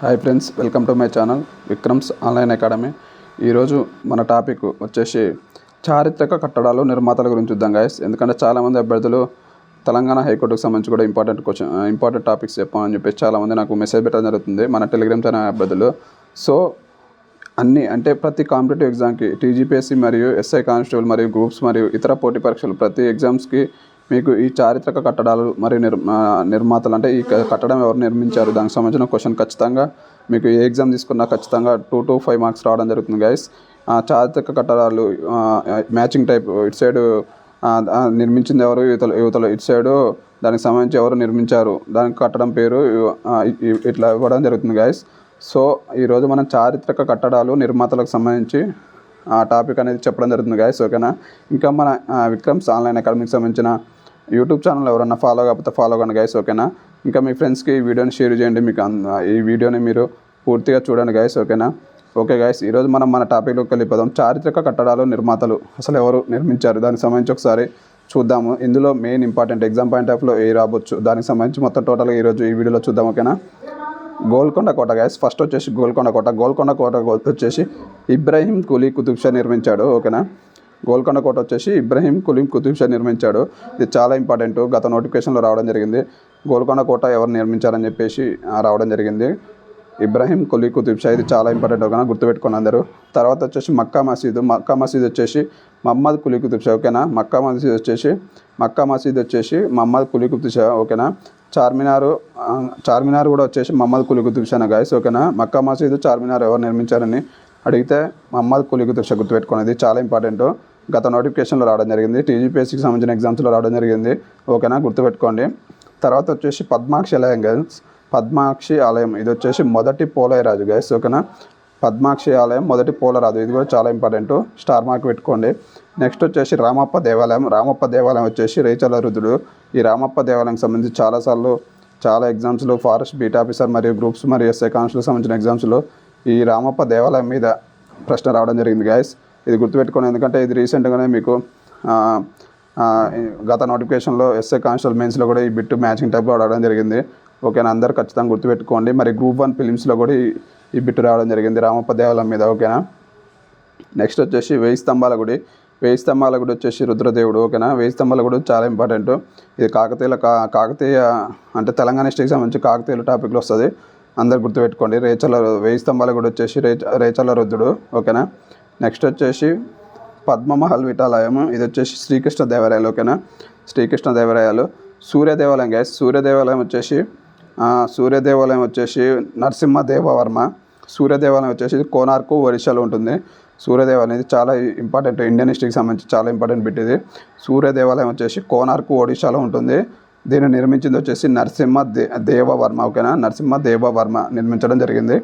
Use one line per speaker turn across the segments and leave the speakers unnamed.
Hi friends, welcome to my channel Vikram's online academy. ఈరోజు మన topic వచ్చేసి చారిత్రక కట్టడాలు నిర్మాతల గురించి చూద్దాం గైస్. ఎందుకంటే చాలామంది అభ్యర్థులు తెలంగాణ హైకోర్టుకు సంబంధించి కూడా ఇంపార్టెంట్ టాపిక్స్ చెప్పామని చెప్పేసి చాలామంది నాకు మెసేజ్ పెట్టడం జరుగుతుంది మన టెలిగ్రామ్ ఛానల్ అభ్యర్థులు. సో అంటే ప్రతి కాంపిటేటివ్ ఎగ్జామ్కి టీజీపీఎస్సీ మరియు ఎస్ఐ కానిస్టేబుల్ మరియు గ్రూప్స్ మరియు ఇతర పోటీ పరీక్షలు ప్రతి ఎగ్జామ్స్కి మీకు ఈ చారిత్రక కట్టడాలు మరియు నిర్మాతలు అంటే ఈ కట్టడం ఎవరు నిర్మించారు దానికి సంబంధించిన క్వశ్చన్ ఖచ్చితంగా మీకు ఏ ఎగ్జామ్ తీసుకున్నా ఖచ్చితంగా 2 to 5 మార్క్స్ రావడం జరుగుతుంది గైస్. చారిత్రక కట్టడాలు మ్యాచింగ్ టైప్ ఇటు సైడు నిర్మించింది ఎవరు, యువతలు ఇటు సైడు దానికి సంబంధించి ఎవరు నిర్మించారు దానికి కట్టడం పేరు ఇట్లా ఇవ్వడం జరుగుతుంది గైస్. సో ఈరోజు మనం చారిత్రక కట్టడాలు నిర్మాతలకు సంబంధించి ఆ టాపిక్ అనేది చెప్పడం జరుగుతుంది గైస్. ఓకేనా. ఇంకా మన విక్రమ్స్ ఆన్లైన్ అకాడమీకి సంబంధించిన యూట్యూబ్ ఛానల్ ఎవరన్నా ఫాలో కాకపోతే ఫాలో కండి గైస్. ఓకేనా. ఇంకా మీ ఫ్రెండ్స్కి ఈ వీడియోని షేర్ చేయండి, మీకు ఈ వీడియోని మీరు పూర్తిగా చూడండి గైస్. ఓకేనా. ఓకే గైస్, ఈరోజు మనం మన టాపిక్లోకి వెళ్ళిపోదాం. చారిత్రక కట్టడాలు నిర్మాతలు అసలు ఎవరు నిర్మించారు దానికి సంబంధించి ఒకసారి చూద్దాము. ఇందులో మెయిన్ ఇంపార్టెంట్ ఎగ్జామ్ పాయింట్ ఆఫ్లో ఏ రావచ్చు దానికి సంబంధించి మొత్తం టోటల్గా ఈరోజు ఈ వీడియోలో చూద్దాం. ఓకేనా. గోల్కొండ కోట గైస్. ఫస్ట్ వచ్చేసి గోల్కొండ కోట వచ్చేసి ఇబ్రాహీం కులీ కుతుబ్ షా నిర్మించాడు. ఓకేనా. గోల్కొండ కోట వచ్చేసి ఇబ్రాహీం కులీ కుతుబ్ షా నిర్మించాడు. ఇది చాలా ఇంపార్టెంట్, గత నోటిఫికేషన్లో రావడం జరిగింది. గోల్కొండ కోట ఎవరు నిర్మించారని చెప్పేసి రావడం జరిగింది. ఇబ్రాహీం కులీ కుతుబ్ షా, ఇది చాలా ఇంపార్టెంట్. ఓకేనా, గుర్తుపెట్టుకుని అందరూ. తర్వాత వచ్చేసి మక్కా మసీద్ వచ్చేసి మహమ్మద్ కులీ కుతుబ్ షా. ఓకేనా. మక్కా మసీద్ వచ్చేసి మహమ్మద్ కులీ కుతుబ్ షా. ఓకేనా. చార్మినార్ కూడా వచ్చేసి మహమ్మద్ కులీ కుతుబ్ షా గైస్. ఓకేనా. మక్కా మసీద్, చార్మినార్ ఎవరు నిర్మించారని అడిగితే మహమ్మద్ కులీ కుతుబ్ షా, గుర్తుపెట్టుకునేది చాలా ఇంపార్టెంట్. గత నోటిఫికేషన్లో రావడం జరిగింది, టీజీపీఎస్సీకి సంబంధించిన ఎగ్జామ్స్లో రావడం జరిగింది. ఓకేనా, గుర్తుపెట్టుకోండి. తర్వాత వచ్చేసి పద్మాక్షి ఆలయం గైస్. పద్మాక్షి ఆలయం ఇది వచ్చేసి మొదటి పోలరాజు గైస్. ఓకేనా. పద్మాక్షి ఆలయం మొదటి పోలరాజు, ఇది కూడా చాలా ఇంపార్టెంట్, స్టార్ మార్క్ పెట్టుకోండి. నెక్స్ట్ వచ్చేసి రామప్ప దేవాలయం వచ్చేసి రేచల రుద్రుడు. ఈ రామప్ప దేవాలయం సంబంధించి చాలా ఎగ్జామ్స్లో ఫారెస్ట్ బీట్ ఆఫీసర్ మరియు గ్రూప్స్ మరియు ఎస్ఐ కానిస్టేబుల్ సంబంధించిన ఎగ్జామ్స్లో ఈ రామప్ప దేవాలయం మీద ప్రశ్న రావడం జరిగింది గైస్. ఇది గుర్తుపెట్టుకోండి, ఎందుకంటే ఇది రీసెంట్గానే మీకు గత నోటిఫికేషన్లో ఎస్ఐ కానిస్టేబుల్ మెయిన్స్లో కూడా ఈ బిట్ మ్యాచింగ్ టైప్లో రావడం జరిగింది. ఓకేనా, అందరు ఖచ్చితంగా గుర్తుపెట్టుకోండి. మరి గ్రూప్ 1 ఫిలిమ్స్లో కూడా ఈ బిట్ రావడం జరిగింది రామప్ప దేవాలయం మీద. ఓకేనా. నెక్స్ట్ వచ్చేసి వెయ్యి స్తంభాల గుడి వచ్చేసి రుద్రదేవుడు. ఓకేనా. వెయ్యి స్తంభాల గుడి చాలా ఇంపార్టెంట్. ఇది కాకతీయ అంటే తెలంగాణ డిస్ట్రిక్ట్కి సంబంధించి కాకతీయుల టాపిక్లో వస్తుంది, అందరు గుర్తుపెట్టుకోండి. వెయ్యి స్తంభాల గుడి వచ్చేసి రేచల రుద్రుడు. ఓకేనా. నెక్స్ట్ వచ్చేసి పద్మమహల్ విఠాలయం, ఇది వచ్చేసి శ్రీకృష్ణదేవరాయలు. ఓకేనా. శ్రీకృష్ణదేవరాయలు. సూర్యదేవాలయం గైస్. సూర్యదేవాలయం వచ్చేసి నరసింహదేవవర్మ. సూర్యదేవాలయం వచ్చేసి కోనార్కు, ఒరిస్సాలో ఉంటుంది. సూర్యదేవాలయం ఇది చాలా ఇంపార్టెంట్, ఇండియన్ హిస్టరీకి సంబంధించి చాలా ఇంపార్టెంట్ బిట్ ఇది. సూర్యదేవాలయం వచ్చేసి కోనార్కు, ఒడిశాలో ఉంటుంది. దీన్ని నిర్మించింది వచ్చేసి నరసింహదేవవర్మ. ఓకేనా. నరసింహదేవవర్మ నిర్మించడం జరిగింది.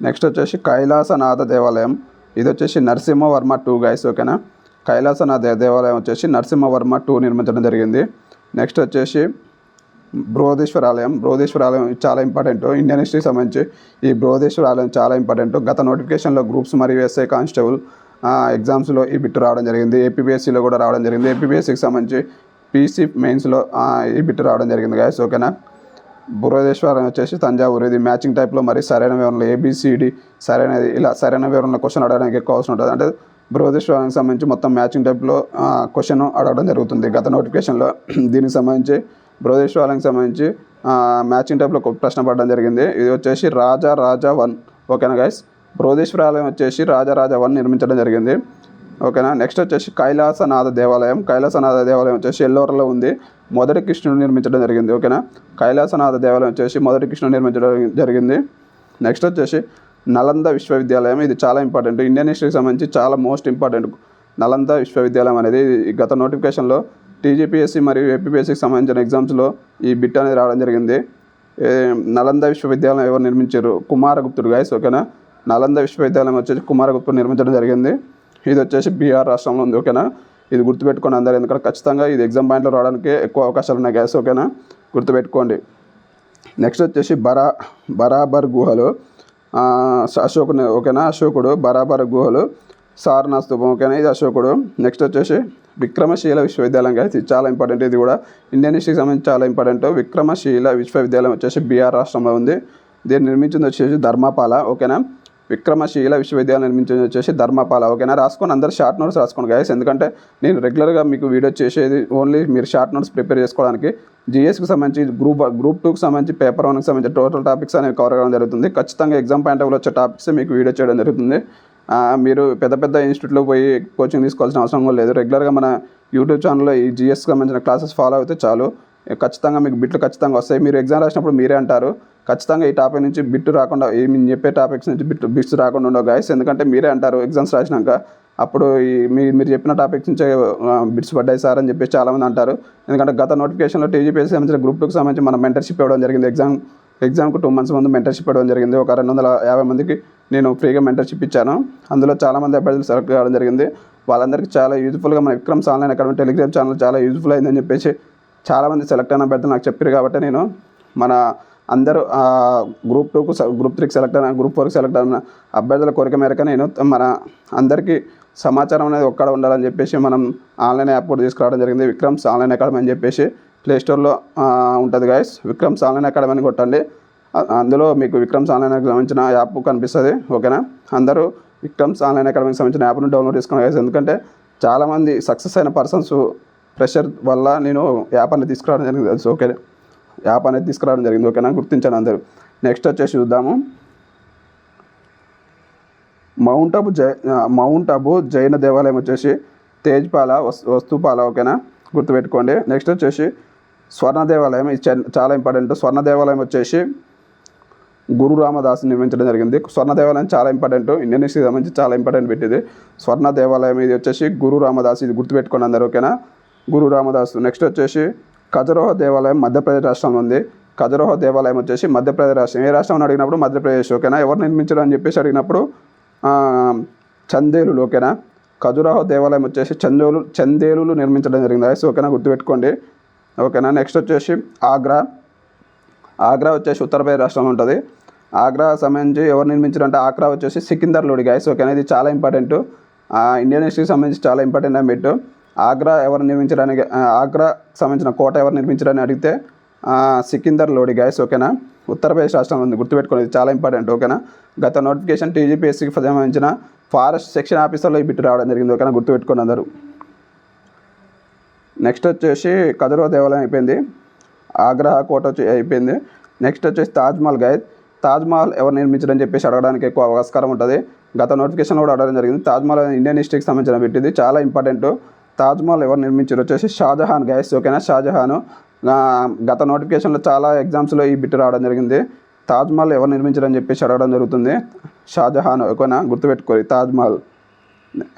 నెక్స్ట్ వచ్చేసి కైలాసనాథ దేవాలయం, ఇది వచ్చేసి నరసింహవర్మ 2 గైస్. ఓకేనా. కైలాసనాథ దేవాలయం వచ్చేసి నరసింహవర్మ 2 నిర్మించడం జరిగింది. నెక్స్ట్ వచ్చేసి బృహదీశ్వర ఆలయం చాలా ఇంపార్టెంట్, ఇండియన్ హిస్టరీకి సంబంధించి ఈ బృహదీశ్వర ఆలయం చాలా ఇంపార్టెంట్. గత నోటిఫికేషన్లో గ్రూప్స్ మరియు ఎస్ఐ కానిస్టేబుల్ ఎగ్జామ్స్లో ఈ బిట్ రావడం జరిగింది. ఏపీపీఎస్సీలో కూడా రావడం జరిగింది. ఏపీపీఎస్సీకి సంబంధించి పీసీ మెయిన్స్లో ఈ బిట్ రావడం జరిగింది గైస్. ఓకేనా. బృహదీశ్వరం వచ్చేసి తంజావూరు, ఇది మ్యాచింగ్ టైప్లో మరి సరైన వివరణలు ABCD సరైనది ఇలా సరైన వివరణలో క్వశ్చన్ అడగడానికి ఎక్కువ అవసరం ఉంటుంది. అంటే బృహదీశ్వరానికి సంబంధించి మొత్తం మ్యాచింగ్ టైప్లో క్వశ్చన్ అడగడం జరుగుతుంది గత నోటిఫికేషన్లో. దీనికి సంబంధించి బృహదీశ్వరానికి సంబంధించి మ్యాచింగ్ టైప్లో ప్రశ్న పడడం జరిగింది. ఇది వచ్చేసి రాజా 1. ఓకేనా గైస్. బృహదీశ్వరాలయం వచ్చేసి రాజా 1 నిర్మించడం జరిగింది. ఓకేనా. నెక్స్ట్ వచ్చేసి కైలాసనాథ దేవాలయం వచ్చేసి ఎల్లోరలో ఉంది, మొదటి కృష్ణుడు నిర్మించడం జరిగింది. ఓకేనా. కైలాసనాథ దేవాలయం వచ్చేసి మొదటి కృష్ణుడు నిర్మించడం జరిగింది. నెక్స్ట్ వచ్చేసి నలంద విశ్వవిద్యాలయం, ఇది చాలా ఇంపార్టెంట్, ఇండియన్ హిస్టరీకి సంబంధించి చాలా మోస్ట్ ఇంపార్టెంట్. నలంద విశ్వవిద్యాలయం అనేది గత నోటిఫికేషన్లో టీజీపీఎస్సీ మరియు ఏపీపీఎస్సీకి సంబంధించిన ఎగ్జామ్స్లో ఈ బిట్ అనేది రావడం జరిగింది. నలంద విశ్వవిద్యాలయం ఎవరు నిర్మించారు? కుమారగుప్తుడు గైస్. ఓకేనా. నలంద విశ్వవిద్యాలయం వచ్చేసి కుమారగుప్తుడు నిర్మించడం జరిగింది. ఇది వచ్చేసి బీహార్ రాష్ట్రంలో ఉంది. ఓకేనా. ఇది గుర్తుపెట్టుకోండి అందరూ, ఎందుకంటే ఖచ్చితంగా ఇది ఎగ్జామ్ పాయింట్లో రావడానికి ఎక్కువ అవకాశాలు ఉన్నాయి గైస్. ఓకేనా, గుర్తుపెట్టుకోండి. నెక్స్ట్ వచ్చేసి బరాబర్ గుహలు అశోకుడు. ఓకేనా. అశోకుడు బరాబర్ గుహలు సారనాథ్ స్తూపం. ఓకేనా, ఇది అశోకుడు. నెక్స్ట్ వచ్చేసి విక్రమశీల విశ్వవిద్యాలయం గాయస్, ఇది చాలా ఇంపార్టెంట్. ఇది కూడా ఇండియన్ హిస్టరీకి సంబంధించి చాలా ఇంపార్టెంట్. విక్రమశీల విశ్వవిద్యాలయం వచ్చేసి బీహార్ రాష్ట్రంలో ఉంది. దీన్ని నిర్మించింది వచ్చేసి ధర్మపాల. ఓకేనా, విక్రమశీల విశ్వవిద్యాలయం నిర్మించింది వచ్చేసి ధర్మపాల. ఓకేనా, రాసుకోండి, అందరు షార్ట్ నోట్స్ రాసుకోండి గాయస్. ఎందుకంటే నేను రెగ్యులర్గా మీకు వీడియో చేసేది ఓన్లీ మీరు షార్ట్ నోట్స్ ప్రిపేర్ చేసుకోవడానికి. జిఎస్కి సంబంధించి గ్రూప్ 2కి సంబంధించి పేపర్ 1కి సంబంధించి టోటల్ టాపిక్స్ అనేవి కవర్ అవ్వడం జరుగుతుంది. ఖచ్చితంగా ఎగ్జామ్ పాయింట్ ఆఫ్ వ్యూ వచ్చే టాపిక్స్ మీకు వీడియో చేయడం జరుగుతుంది. మీరు పెద్ద పెద్ద ఇన్స్టిట్యూట్లో పోయి కోచింగ్ తీసుకోవాల్సిన అవసరం కూడా లేదు. రెగ్యులర్గా మన యూట్యూబ్ ఛానల్లో ఈ జిఎస్కి సంబంధించిన క్లాసెస్ ఫాలో అయితే చాలు. ఖచ్చితంగా మీకు బిట్లు ఖచ్చితంగా వస్తాయి. మీరు ఎగ్జామ్ రాసినప్పుడు మీరే అంటారు ఖచ్చితంగా ఈ టాపిక్ నుంచి బిట్టు రాకుండా, నేను చెప్పే టాపిక్స్ నుంచి బిట్స్ రాకుండా ఉండవు గాయస్. ఎందుకంటే మీరే అంటారు ఎగ్జామ్స్ రాసినాక అప్పుడు మీరు చెప్పిన టాపిక్స్ నుంచే బిట్స్ పడ్డాయి సార్ అని చెప్పి చాలామంది అంటారు. ఎందుకంటే గత నోటిఫికేషన్లో టీజీపీఎస్సీ సంబంధించిన గ్రూప్ 2కి సంబంధించి మనం మెంటర్షిప్ ఇవ్వడం జరిగింది. ఎగ్జామ్కు 2 months ముందు మెంటర్షిప్ ఇవ్వడం జరిగింది. ఒక 250 మందికి నేను ఫ్రీగా మెంటర్షిప్ ఇచ్చాను. అందులో చాలామంది అభ్యర్థులు సెలెక్ట్ కావడం జరిగింది. వాళ్ళందరికీ చాలా యూజ్ఫుల్గా మన Vikram's online academy Telegram channel చాలా యూజ్ఫుల్ అయిందని చెప్పేసి చాలామంది సెలెక్ట్ అయిన అభ్యర్థులు నాకు చెప్పారు. కాబట్టి నేను మన అందరూ గ్రూప్ 2కు గ్రూప్ 3కి సెలెక్ట్ అయిన గ్రూప్ 4కి సెలెక్ట్ అయిన అభ్యర్థుల కోరిక మేరకు నేను మన అందరికీ సమాచారం అనేది ఒక్కడ ఉండాలని చెప్పేసి మనం ఆన్లైన్ యాప్ కూడా తీసుకురావడం జరిగింది. విక్రమ్స్ ఆన్లైన్ అకాడమీ అని చెప్పేసి ప్లేస్టోర్లో ఉంటుంది గాయస్. విక్రమ్స్ ఆన్లైన్ అకాడమీ అని కొట్టండి, అందులో మీకు విక్రమ్స్ ఆన్లైన్ సంబంధించిన యాప్ కనిపిస్తుంది. ఓకేనా, అందరూ విక్రమ్స్ ఆన్లైన్ అకాడమీకి సంబంధించిన యాప్ను డౌన్లోడ్ చేసుకున్నాను గాయస్. ఎందుకంటే చాలామంది సక్సెస్ అయిన పర్సన్స్ ప్రెషర్ వల్ల నేను యాప్ అనేది తీసుకురావడం జరిగింది. ఓకే, యాప్ అనేది తీసుకురావడం జరిగింది. ఓకేనా, గుర్తించాను అందరూ. నెక్స్ట్ వచ్చేసి చూద్దాము, మౌంట్ అబు జైన దేవాలయం వచ్చేసి తేజ్పాల వస్తుపాల. ఓకేనా, గుర్తుపెట్టుకోండి. నెక్స్ట్ వచ్చేసి స్వర్ణ దేవాలయం, ఇది చాలా ఇంపార్టెంట్. స్వర్ణ దేవాలయం వచ్చేసి గురు రామదాస్ నిర్మించడం జరిగింది. స్వర్ణ దేవాలయం చాలా ఇంపార్టెంట్, ఇండియన్ హిస్టరీకి సంబంధించి చాలా ఇంపార్టెంట్ పెట్టింది స్వర్ణ దేవాలయం. ఇది వచ్చేసి గురు రామదాస్, ఇది గుర్తుపెట్టుకోండి అందరు. ఓకేనా, గురు రామదాస్. నెక్స్ట్ వచ్చేసి ఖజురహో దేవాలయం మధ్యప్రదేశ్ రాష్ట్రంలో ఉంది. ఖజురహో దేవాలయం వచ్చేసి మధ్యప్రదేశ్ రాష్ట్రం. ఏ రాష్ట్రం అని అడిగినప్పుడు మధ్యప్రదేశ్. ఓకేనా, ఎవరు నిర్మించారు అని చెప్పేసి అడిగినప్పుడు చందేలులు. ఓకేనా, ఖజురహో దేవాలయం వచ్చేసి చందేలులు నిర్మించడం జరిగింది. ఓకేనా, గుర్తుపెట్టుకోండి. ఓకేనా, నెక్స్ట్ వచ్చేసి ఆగ్రా వచ్చేసి ఉత్తరప్రదేశ్ రాష్ట్రంలో ఉంటుంది. ఆగ్రా సంబంధించి ఎవరు నిర్మించారంటే ఆగ్రా వచ్చేసి సికిందర్ లోడి గాయస్. ఓకేనా, ఇది చాలా ఇంపార్టెంట్, ఇండియన్ హిస్టరీకి సంబంధించి చాలా ఇంపార్టెంట్ అని పెట్టు. ఆగ్రా ఎవరు నిర్మించడానికి, ఆగ్రా సంబంధించిన కోట ఎవరు నిర్మించడానికి అడిగితే సికిందర్ లోడి గాయస్. ఓకేనా, ఉత్తరప్రదేశ్ రాష్ట్రంలో ఉంది, గుర్తుపెట్టుకోండి, ఇది చాలా ఇంపార్టెంట్. ఓకేనా, గత నోటిఫికేషన్ టీజీపీఎస్సీకి సంబంధించిన ఫారెస్ట్ సెక్షన్ ఆఫీసర్లో ఈ బిట్టు రావడం జరిగింది. ఓకేనా, గుర్తుపెట్టుకోండి అందరూ. నెక్స్ట్ వచ్చేసి ఖజురహో దేవాలయం అయిపోయింది, ఆగ్రా కోట వచ్చి అయిపోయింది. నెక్స్ట్ వచ్చేసి తాజ్మహల్ గాయస్. తాజ్మహల్ ఎవరు నిర్మించడం చెప్పేసి అడగడానికి ఎక్కువ ఆస్కారం ఉంటుంది. గత నోటిఫికేషన్ కూడా అడగడం జరిగింది. తాజ్మహల్ ఇండియన్ హిస్టరీకి సంబంధించిన పెట్టింది, చాలా ఇంపార్టెంట్. తాజ్మహల్ ఎవరు నిర్మించారు వచ్చేసి షాజహాన్ గాయస్. ఓకేనా, షాజహాన్. గత నోటిఫికేషన్లో చాలా ఎగ్జామ్స్లో ఈ బిట్ రావడం జరిగింది. తాజ్మహల్ ఎవరు నిర్మించారని చెప్పేసి అడగడం జరుగుతుంది. షాజహాన్. ఓకేనా, గుర్తుపెట్టుకోవాలి. తాజ్మహల్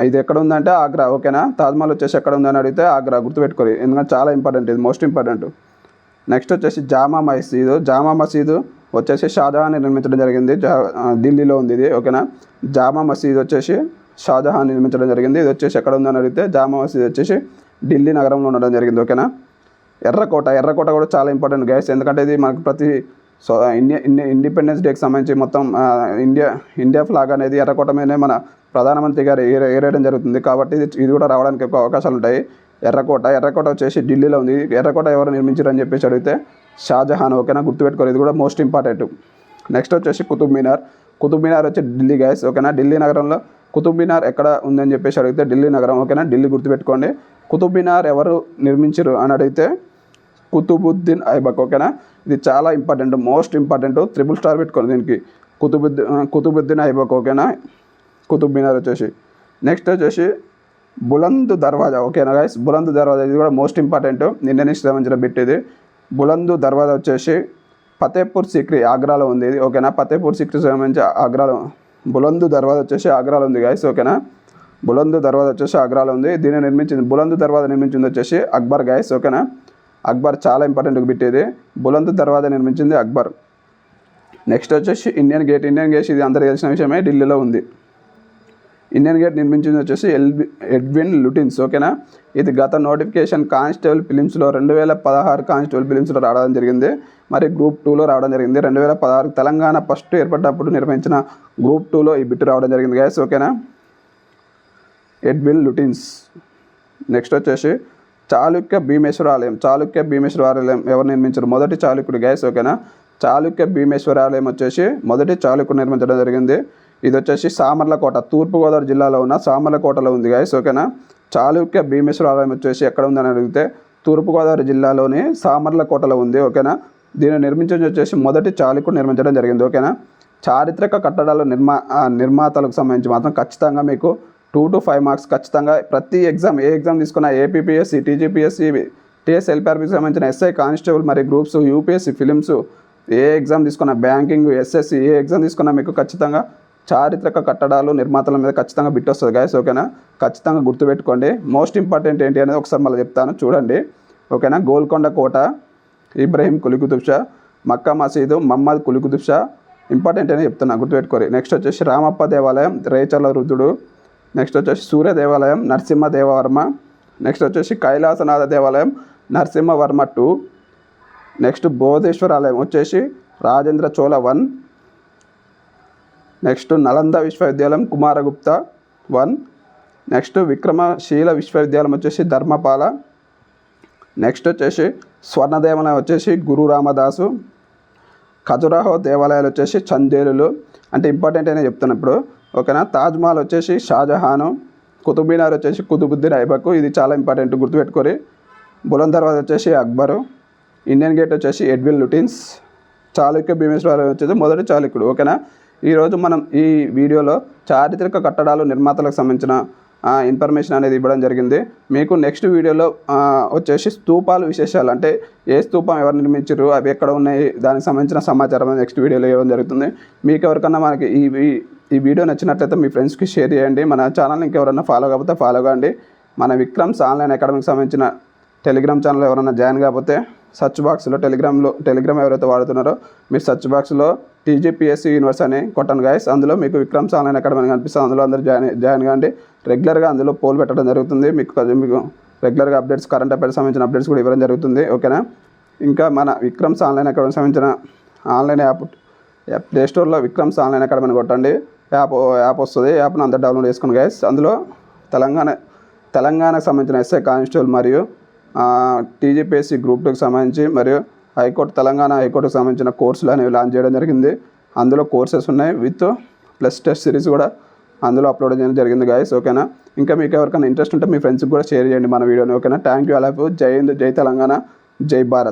ఇది ఎక్కడ ఉందంటే ఆగ్రా. ఓకేనా, తాజ్మహల్ వచ్చేసి ఎక్కడ ఉందని అడిగితే ఆగ్రా, గుర్తుపెట్టుకోవాలి, ఎందుకంటే చాలా ఇంపార్టెంట్, ఇది మోస్ట్ ఇంపార్టెంట్. నెక్స్ట్ వచ్చేసి జామా మసీదు వచ్చేసి షాజహాన్ నిర్మించడం జరిగింది. ఢిల్లీలో ఉంది ఇది. ఓకేనా, జామా మసీద్ వచ్చేసి షాజహాన్ నిర్మించడం జరిగింది. ఇది వచ్చేసి ఎక్కడ ఉందని అడిగితే జామా మసీద్ వచ్చేసి ఢిల్లీ నగరంలో ఉండడం జరిగింది. ఓకేనా, ఎర్రకోట కూడా చాలా ఇంపార్టెంట్ గైస్. ఎందుకంటే ఇది మనకు ప్రతి ఇండిపెండెన్స్ డేకి సంబంధించి మొత్తం ఇండియా ఫ్లాగ్ అనేది ఎర్రకోట మీదనే మన ప్రధానమంత్రి గారు ఏరేయడం జరుగుతుంది. కాబట్టి ఇది కూడా రావడానికి ఎక్కువ అవకాశాలు ఉంటాయి. ఎర్రకోట వచ్చేసి ఢిల్లీలో ఉంది. ఎర్రకోట ఎవరు నిర్మించారు అని చెప్పేసి అడిగితే షాజహాన్. ఓకేనా, గుర్తుపెట్టుకోవాలి, ఇది కూడా మోస్ట్ ఇంపార్టెంట్. నెక్స్ట్ వచ్చేసి కుతుబ్ మినార్ వచ్చి ఢిల్లీ గైస్. ఓకేనా, ఢిల్లీ నగరంలో కుతుబ్ మినార్ ఎక్కడ ఉందని చెప్పేసి అడిగితే ఢిల్లీ నగరం. ఓకేనా, ఢిల్లీ గుర్తుపెట్టుకోండి. కుతుబ్ మినార్ ఎవరు నిర్మించారు అని అడిగితే కుతుబుద్దీన్ ఐబక్. ఓకేనా, ఇది చాలా ఇంపార్టెంట్, మోస్ట్ ఇంపార్టెంట్, 3 స్టార్ పెట్టుకోండి దీనికి, కుతుబుద్దీన్ ఐబక్. ఓకేనా, కుతుబ్ మినార్ వచ్చేసి. నెక్స్ట్ వచ్చేసి బులంద్ దర్వాజా. ఓకేనా గైస్, బులంద్ దర్వాజా ఇది కూడా మోస్ట్ ఇంపార్టెంట్, ఇండియన్ హిస్టరీ సంబంధించిన బిట్ ఇది. బులంద్ దర్వాజా వచ్చేసి ఫతేపూర్ సిక్రీ ఆగ్రాలో ఉంది ఇది. ఓకేనా, ఫతేపూర్ సిక్రీ సంబంధించి ఆగ్రాలో, బులంద్ దర్వాజా వచ్చేసి ఆగ్రాలో ఉంది గైస్. ఓకేనా, బులంద్ దర్వాజా వచ్చేసి ఆగ్రాలో ఉంది. దీన్ని నిర్మించింది, బులంద్ దర్వాజా నిర్మించింది వచ్చేసి అక్బర్ గైస్. ఓకేనా, అక్బర్ చాలా ఇంపార్టెంట్ బిట్ ఇది. బులంద్ దర్వాజా నిర్మించింది అక్బర్. నెక్స్ట్ వచ్చేసి ఇండియన్ గేట్ ఇది అందరికీ తెలిసిన విషయమే, ఢిల్లీలో ఉంది. ఇండియన్ గేట్ నిర్మించింది వచ్చేసి ఎడ్విన్ లుటిన్స్. ఓకేనా, ఇది గత నోటిఫికేషన్ కానిస్టేబుల్ ఫిలిమ్స్లో 2016 కానిస్టేబుల్ ఫిలిమ్స్లో రావడం జరిగింది. మరి గ్రూప్ 2లో రావడం జరిగింది. 2016 తెలంగాణ ఫస్ట్ ఏర్పడ్డప్పుడు నిర్వహించిన గ్రూప్ 2లో ఈ బిట్ రావడం జరిగింది గైస్. ఓకేనా, ఎడ్విన్ లుటిన్స్. నెక్స్ట్ వచ్చేసి చాళుక్య భీమేశ్వర ఆలయం ఎవరు నిర్మించారు? మొదటి చాళుక్యుడు గైస్, ఓకేనా. చాళుక్య భీమేశ్వర ఆలయం వచ్చేసి మొదటి చాళుక్యుడు నిర్మించడం జరిగింది. ఇది వచ్చేసి సామర్లకోట, తూర్పుగోదావరి జిల్లాలో ఉన్న సామర్లకోటలో ఉంది గైస్, ఓకేనా. చాళుక్య భీమేశ్వర ఆలయం వచ్చేసి ఎక్కడ ఉందని అడిగితే తూర్పుగోదావరి జిల్లాలోని సామర్లకోటలో ఉంది, ఓకేనా. దీన్ని నిర్మించడం వచ్చేసి మొదటి చాళుక్యుడు నిర్మించడం జరిగింది, ఓకేనా. చారిత్రక కట్టడాల నిర్మాతలకు సంబంధించి మాత్రం ఖచ్చితంగా మీకు 2 to 5 మార్క్స్ ఖచ్చితంగా ప్రతి ఎగ్జామ్, ఏ ఎగ్జామ్ తీసుకున్నా ఏపీపీఎస్సీ, టీజీపీఎస్సీ, టీఎస్ఎల్పీఆర్పీకి సంబంధించిన ఎస్ఐ, కానిస్టేబుల్ మరియు గ్రూప్స్, యూపీఎస్సీ, ఫిలిమ్స్, ఏ ఎగ్జామ్ తీసుకున్నా, బ్యాంకింగ్, ఎస్ఎస్సి, ఏ ఎగ్జామ్ తీసుకున్నా మీకు ఖచ్చితంగా చారిత్రక కట్టడాలు నిర్మాతల మీద ఖచ్చితంగా బిట్ వస్తుంది గైస్, ఓకేనా. ఖచ్చితంగా గుర్తుపెట్టుకోండి. మోస్ట్ ఇంపార్టెంట్ ఏంటి అనేది ఒకసారి మళ్ళీ చెప్తాను చూడండి, ఓకేనా. గోల్కొండ కోట, ఇబ్రహీం కులీ కుతుబ్ షా, మక్కా మసీదు, మహమ్మద్ కులీ కుతుబ్ షా, ఇంపార్టెంట్ అని చెప్తున్నా, గుర్తుపెట్టుకోరు. నెక్స్ట్ వచ్చేసి రామప్ప దేవాలయం, రేచర్ల రుద్రుడు. నెక్స్ట్ వచ్చేసి సూర్య దేవాలయం, నరసింహ దేవవర్మ. నెక్స్ట్ వచ్చేసి కైలాసనాథ దేవాలయం, నరసింహవర్మ 2. నెక్స్ట్ బోధేశ్వర ఆలయం వచ్చేసి రాజేంద్ర చోళ 1. నెక్స్ట్ నలంద విశ్వవిద్యాలయం కుమారగుప్త 1. నెక్స్ట్ విక్రమశీల విశ్వవిద్యాలయం వచ్చేసి ధర్మపాల. నెక్స్ట్ వచ్చేసి స్వర్ణ దేవాలయం వచ్చేసి గురు రామదాసు. ఖజురాహో దేవాలయాలు వచ్చేసి చందేలులు, అంటే ఇంపార్టెంట్ అనే చెప్తున్నప్పుడు, ఓకేనా. తాజ్మహల్ వచ్చేసి షాజహాను. కుతుబ్ మినార్ వచ్చేసి కుతుబుద్దీన్ ఐబక్, ఇది చాలా ఇంపార్టెంట్, గుర్తుపెట్టుకోరి. బులంద్ దర్వాజా వచ్చేసి అక్బరు. ఇండియన్ గేట్ వచ్చేసి ఎడ్విన్ లుటిన్స్. చాళుక్య భీమేశ్వర ఆలయం వచ్చేసి మొదటి చాళుక్యుడు, ఓకేనా. ఈరోజు మనం ఈ వీడియోలో చారిత్రక కట్టడాలు నిర్మాతలకు సంబంధించిన ఇన్ఫర్మేషన్ అనేది ఇవ్వడం జరిగింది. మీకు నెక్స్ట్ వీడియోలో వచ్చేసి స్తూపాలు విశేషాలు, అంటే ఏ స్తూపం ఎవరు నిర్మించారు, అవి ఎక్కడ ఉన్నాయి, దానికి సంబంధించిన సమాచారం నెక్స్ట్ వీడియోలో ఇవ్వడం జరుగుతుంది. మీకు ఎవరికన్నా మనకి ఈ వీడియో నచ్చినట్లయితే మీ ఫ్రెండ్స్కి షేర్ చేయండి. మన ఛానల్ ఇంకెవరన్నా ఫాలో కాకపోతే ఫాలో కాండి. మన విక్రమ్స్ ఆన్లైన్ అకాడమీకి సంబంధించిన టెలిగ్రామ్ ఛానల్ ఎవరైనా జాయిన్ కాకపోతే సర్చ్ బాక్స్లో టెలిగ్రామ్ ఎవరైతే వాడుతున్నారో మీరు సర్చ్ బాక్స్లో టీజీపీఎస్సీ యూనివర్స్ అని కొట్టండి గైస్. అందులో మీకు విక్రమ్స్ ఆన్లైన్ అకాడమీ కనిపిస్తుంది, అందులో అందరూ జాయిన్ కాండి. రెగ్యులర్గా అందులో పోల్ పెట్టడం జరుగుతుంది. మీకు రెగ్యులర్గా అప్డేట్స్, కరెంట్ అఫైర్స్ సంబంధించిన అప్డేట్స్ కూడా ఇవ్వడం జరుగుతుంది, ఓకేనా. ఇంకా మన విక్రమ్స్ ఆన్లైన్ అకాడమీకి సంబంధించిన ఆన్లైన్ యాప్ ప్లే స్టోర్లో విక్రమ్స్ ఆన్లైన్ అకాడమీని కొట్టండి, యాప్ వస్తుంది. యాప్ను అందరూ డౌన్లోడ్ చేసుకోండి గైస్. అందులో తెలంగాణకు సంబంధించిన ఎస్ఐ, కానిస్టేబుల్ మరియు టీజీపీఎస్సీ గ్రూప్ 2కి సంబంధించి మరియు తెలంగాణ హైకోర్టుకు సంబంధించిన కోర్సులు అనేవి లాంచ్ చేయడం జరిగింది. అందులో కోర్సెస్ ఉన్నాయి విత్ ప్లస్ టెస్ట్ సిరీస్ కూడా అందులో అప్లోడ్ చేయడం జరిగింది గైస్, ఓకేనా. ఇంకా మీకు ఎవరికైనా ఇంట్రెస్ట్ ఉంటే మీ ఫ్రెండ్స్కి కూడా షేర్ చేయండి మన వీడియోని, ఓకేనా. Thank you. అలాగే జై హింద్, జై తెలంగాణ, జై భారత్.